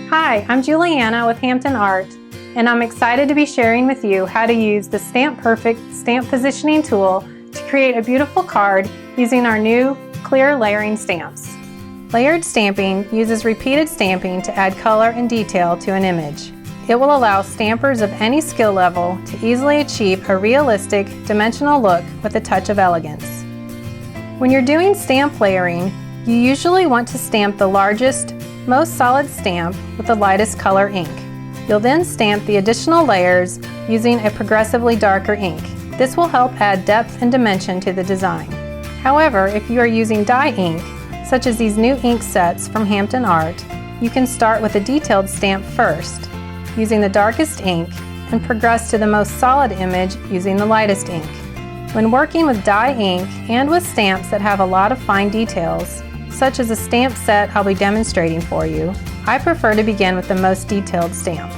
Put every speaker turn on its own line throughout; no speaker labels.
Hi, I'm Juliana with Hampton Art, and I'm excited to be sharing with you how to use the Stamp Perfect stamp positioning tool to create a beautiful card using our new clear layering stamps. Layered stamping uses repeated stamping to add color and detail to an image. It will allow stampers of any skill level to easily achieve a realistic, dimensional look with a touch of elegance. When you're doing stamp layering, you usually want to stamp the largest, most solid stamp with the lightest color ink. You'll then stamp the additional layers using a progressively darker ink. This will help add depth and dimension to the design. However, if you are using dye ink, such as these new ink sets from Hampton Art, you can start with a detailed stamp first, using the darkest ink, and progress to the most solid image using the lightest ink. When working with dye ink and with stamps that have a lot of fine details, such as a stamp set I'll be demonstrating for you, I prefer to begin with the most detailed stamp.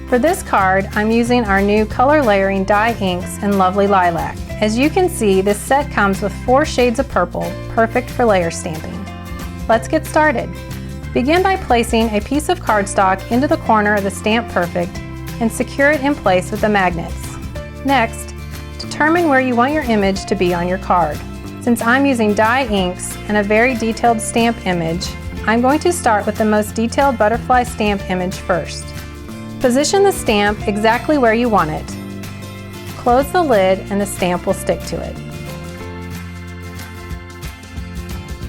For this card, I'm using our new color layering dye inks in Lovely Lilac. As you can see, this set comes with 4 shades of purple, perfect for layer stamping. Let's get started. Begin by placing a piece of cardstock into the corner of the Stamp Perfect and secure it in place with the magnets. Next, determine where you want your image to be on your card. Since I'm using dye inks and a very detailed stamp image, I'm going to start with the most detailed butterfly stamp image first. Position the stamp exactly where you want it. Close the lid and the stamp will stick to it.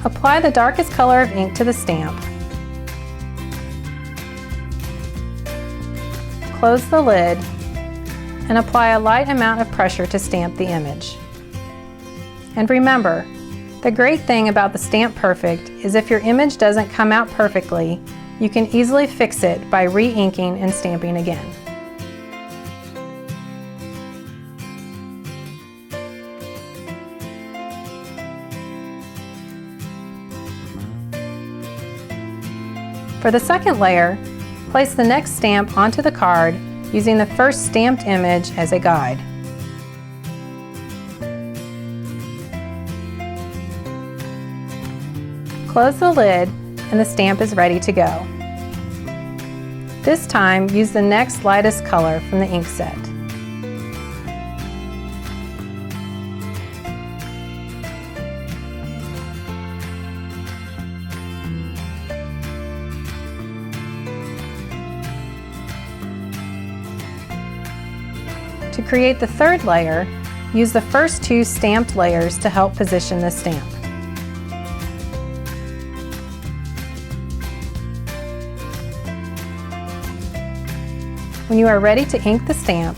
Apply the darkest color of ink to the stamp. Close the lid and apply a light amount of pressure to stamp the image. And remember, the great thing about the Stamp Perfect is if your image doesn't come out perfectly, you can easily fix it by re-inking and stamping again. For the second layer, place the next stamp onto the card using the first stamped image as a guide. Close the lid and the stamp is ready to go. This time, use the next lightest color from the ink set. To create the third layer, use the first 2 stamped layers to help position the stamp. When you are ready to ink the stamp,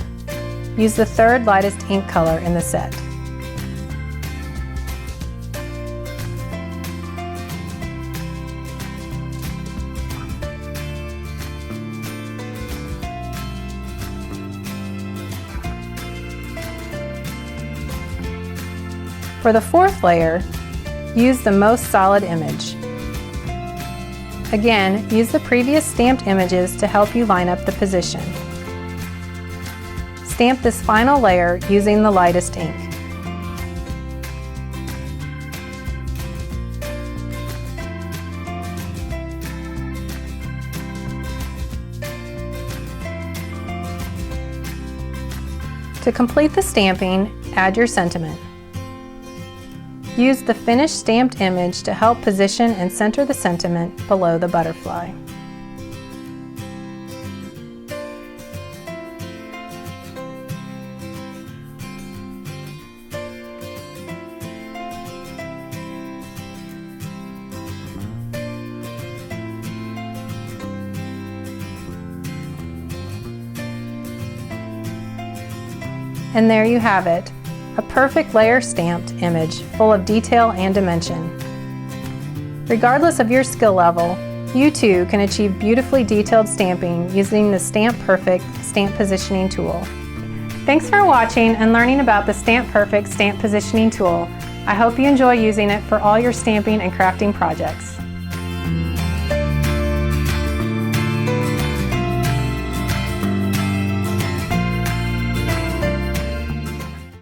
use the third lightest ink color in the set. For the fourth layer, use the most solid image. Again, use the previous stamped images to help you line up the position. Stamp this final layer using the lightest ink. To complete the stamping, add your sentiment. Use the finished stamped image to help position and center the sentiment below the butterfly. And there you have it. A perfect layer stamped image full of detail and dimension. Regardless of your skill level, you too can achieve beautifully detailed stamping using the Stamp Perfect stamp positioning tool. Thanks for watching and learning about the Stamp Perfect stamp positioning tool. I hope you enjoy using it for all your stamping and crafting projects.